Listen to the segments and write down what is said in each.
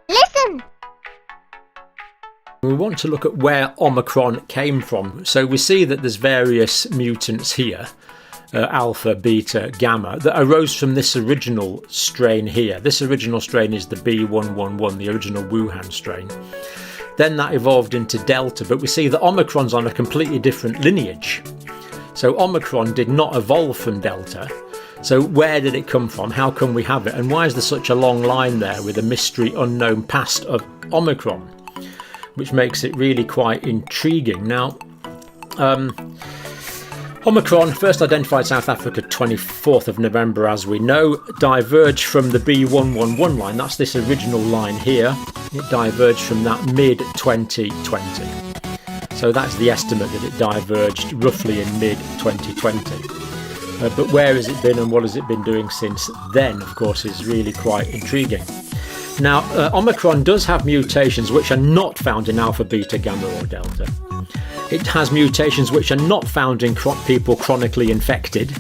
Listen! We want to look at where Omicron came from. So we see that there's various mutants here, alpha, beta, gamma, that arose from this original strain here. This original strain is the B111, the original Wuhan strain. Then that evolved into Delta, but we see that Omicron's on a completely different lineage. So Omicron did not evolve from Delta. So where did it come from? How come we have it? And why is there such a long line there with a mystery unknown past of Omicron? Which makes it really quite intriguing. Now, Omicron, first identified South Africa 24th of November, as we know, diverged from the B111 line. That's this original line here. It diverged from that mid-2020. So that's the estimate that it diverged roughly in mid-2020. But where has it been and what has it been doing since then, of course, is really quite intriguing. Now, Omicron does have mutations which are not found in alpha, beta, gamma or delta. It has mutations which are not found in people chronically infected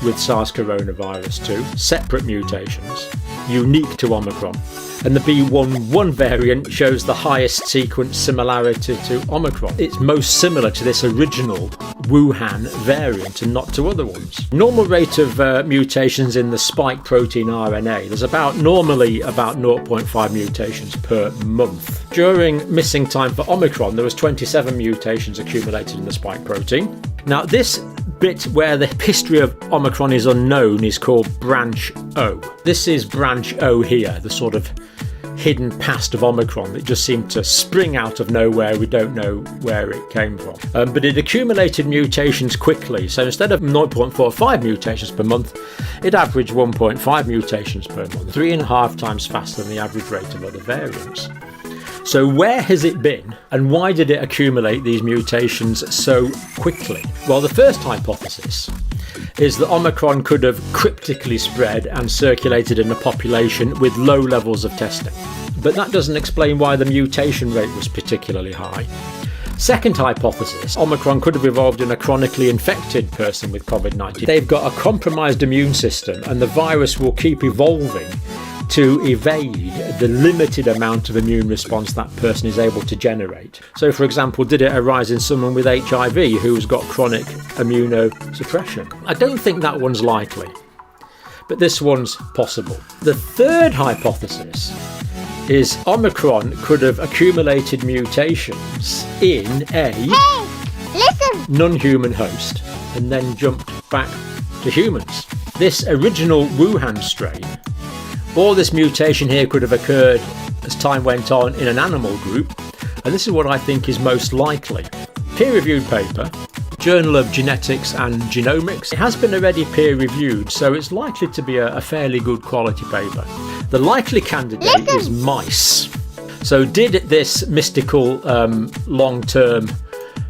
with SARS coronavirus 2, separate mutations, unique to Omicron. And the B11 variant shows the highest sequence similarity to Omicron. It's most similar to this original Wuhan variant and not to other ones. Normal rate of mutations in the spike protein RNA, there's normally about 0.5 mutations per month. During missing time for Omicron, there was 27 mutations accumulated in the spike protein. Now this bit where the history of Omicron is unknown is called branch O. This is branch O here, the sort of hidden past of Omicron that just seemed to spring out of nowhere. We don't know where it came from. But it accumulated mutations quickly. So instead of 0.45 mutations per month, it averaged 1.5 mutations per month, 3.5 times faster than the average rate of other variants. So where has it been and why did it accumulate these mutations so quickly? Well, the first hypothesis is that Omicron could have cryptically spread and circulated in a population with low levels of testing. But that doesn't explain why the mutation rate was particularly high. Second hypothesis, Omicron could have evolved in a chronically infected person with COVID-19. They've got a compromised immune system and the virus will keep evolving to evade the limited amount of immune response that person is able to generate. So, for example, did it arise in someone with HIV who's got chronic immunosuppression? I don't think that one's likely, but this one's possible. The third hypothesis is Omicron could have accumulated mutations in a non-human host and then jumped back to humans. This original Wuhan strain, all this mutation here could have occurred as time went on in an animal group, and this is what I think is most likely. Peer-reviewed paper, Journal of Genetics and Genomics. It has been already peer-reviewed, so it's likely to be a fairly good quality paper. The likely candidate is mice. So did this mystical long-term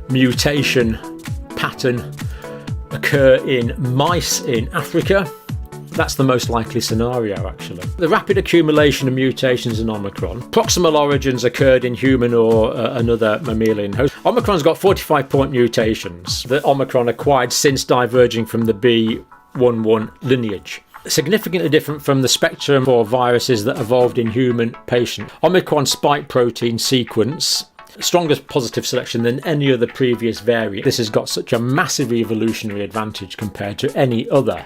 mutation pattern occur in mice in Africa? That's the most likely scenario, actually. The rapid accumulation of mutations in Omicron. Proximal origins occurred in human or another mammalian host. Omicron's got 45-point mutations that Omicron acquired since diverging from the B11 lineage. Significantly different from the spectrum for viruses that evolved in human patients. Omicron spike protein sequence, strongest positive selection than any other previous variant. This has got such a massive evolutionary advantage compared to any other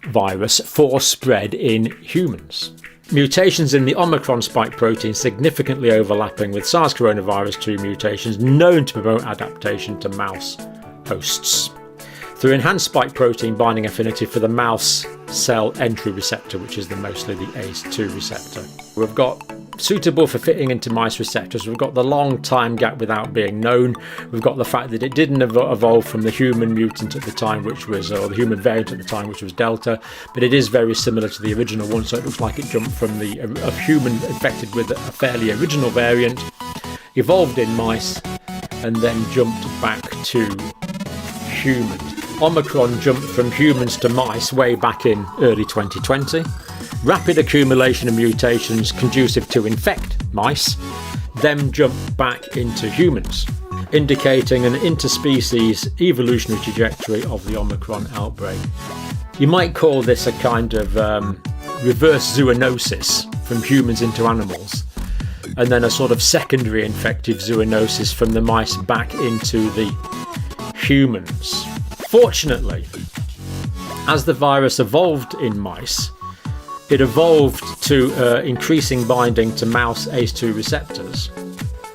virus for spread in humans. Mutations in the Omicron spike protein significantly overlapping with SARS coronavirus 2 mutations known to promote adaptation to mouse hosts through enhanced spike protein binding affinity for the mouse cell entry receptor, which is mostly the ACE2 receptor. We've got suitable for fitting into mice receptors. We've got the long time gap without being known. We've got the fact that it didn't evolve from the human mutant at the time, which was, or the human variant at the time, which was Delta, but it is very similar to the original one, so it looks like it jumped from a human infected with a fairly original variant, evolved in mice, and then jumped back to humans. Omicron jumped from humans to mice way back in early 2020. Rapid accumulation of mutations conducive to infect mice, then jumped back into humans, indicating an interspecies evolutionary trajectory of the Omicron outbreak. You might call this a kind of reverse zoonosis from humans into animals, and then a sort of secondary infective zoonosis from the mice back into the humans. Fortunately, as the virus evolved in mice, it evolved to increasing binding to mouse ACE2 receptors.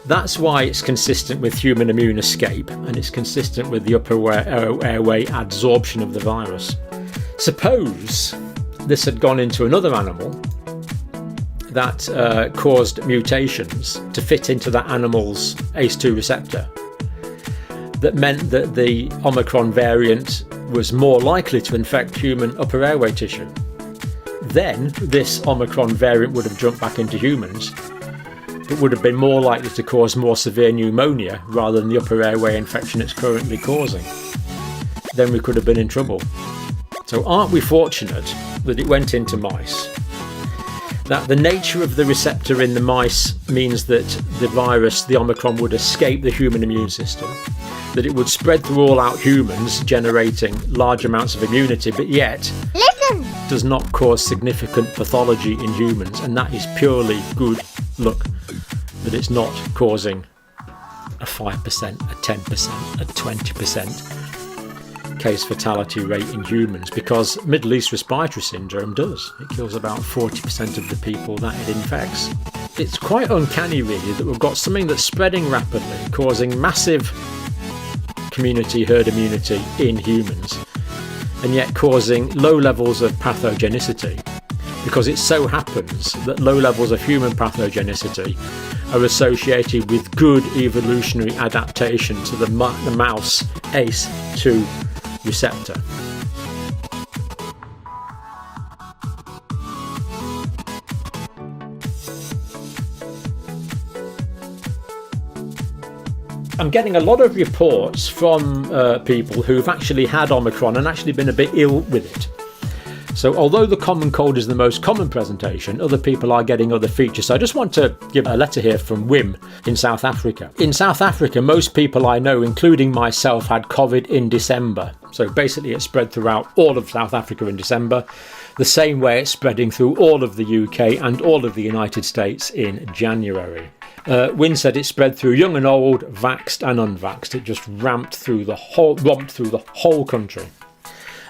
That's why it's consistent with human immune escape, and it's consistent with the upper airway adsorption of the virus. Suppose this had gone into another animal that caused mutations to fit into that animal's ACE2 receptor. That meant that the Omicron variant was more likely to infect human upper airway tissue. Then this Omicron variant would have jumped back into humans, but would have been more likely to cause more severe pneumonia rather than the upper airway infection it's currently causing. Then we could have been in trouble. So aren't we fortunate that it went into mice? That the nature of the receptor in the mice means that the virus, the Omicron, would escape the human immune system, that it would spread through all out humans, generating large amounts of immunity, but yet does not cause significant pathology in humans, and that is purely good luck that it's not causing a 5%, a 10%, a 20% case fatality rate in humans, because Middle East respiratory syndrome does. It kills about 40% of the people that it infects. It's quite uncanny really that we've got something that's spreading rapidly, causing massive community herd immunity in humans, and yet causing low levels of pathogenicity, because it so happens that low levels of human pathogenicity are associated with good evolutionary adaptation to the mouse ACE2 receptor. I'm getting a lot of reports from people who've actually had Omicron and actually been a bit ill with it. So although the common cold is the most common presentation, other people are getting other features. So I just want to give a letter here from Wim in South Africa. In South Africa, most people I know, including myself, had COVID in December. So basically it spread throughout all of South Africa in December, the same way it's spreading through all of the UK and all of the United States in January. Win said it spread through young and old, vaxxed and unvaxxed. It just romped through the whole country.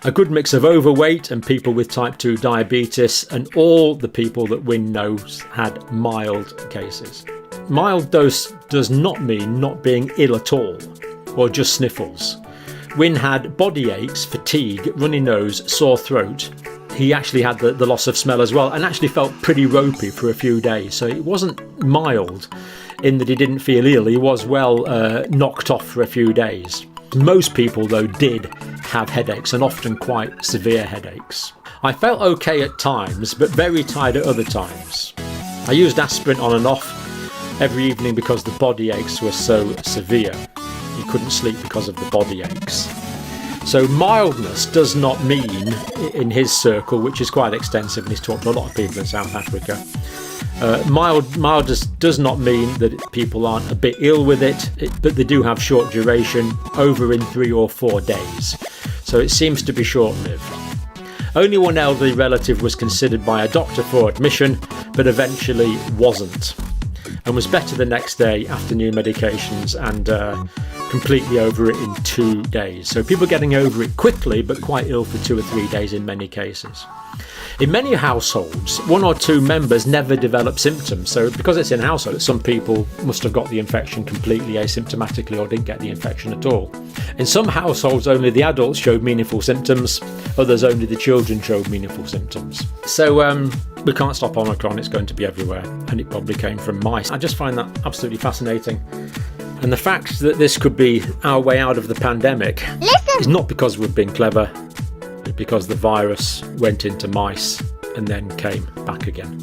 A good mix of overweight and people with type 2 diabetes, and all the people that Win knows had mild cases. Mild dose does not mean not being ill at all, or just sniffles. Win had body aches, fatigue, runny nose, sore throat. He actually had the loss of smell as well, and actually felt pretty ropey for a few days. So it wasn't mild in that he didn't feel ill. He was well knocked off for a few days. Most people, though, did have headaches, and often quite severe headaches. I felt okay at times, but very tired at other times. I used aspirin on and off every evening because the body aches were so severe. You couldn't sleep because of the body aches. So mildness does not mean, in his circle, which is quite extensive, and he's talked to a lot of people in South Africa, mildness does not mean that people aren't a bit ill with it, but they do have short duration, over in 3 or 4 days. So it seems to be short-lived. Only one elderly relative was considered by a doctor for admission, but eventually wasn't, and was better the next day after new medications and completely over it in 2 days. So people getting over it quickly, but quite ill for 2 or 3 days in many cases. In many households, 1 or 2 members never develop symptoms. So because it's in households, some people must have got the infection completely asymptomatically or didn't get the infection at all. In some households, only the adults showed meaningful symptoms. Others, only the children showed meaningful symptoms. So we can't stop Omicron. It's going to be everywhere. And it probably came from mice. I just find that absolutely fascinating. And the fact that this could be our way out of the pandemic is not because we've been clever, but because the virus went into mice and then came back again.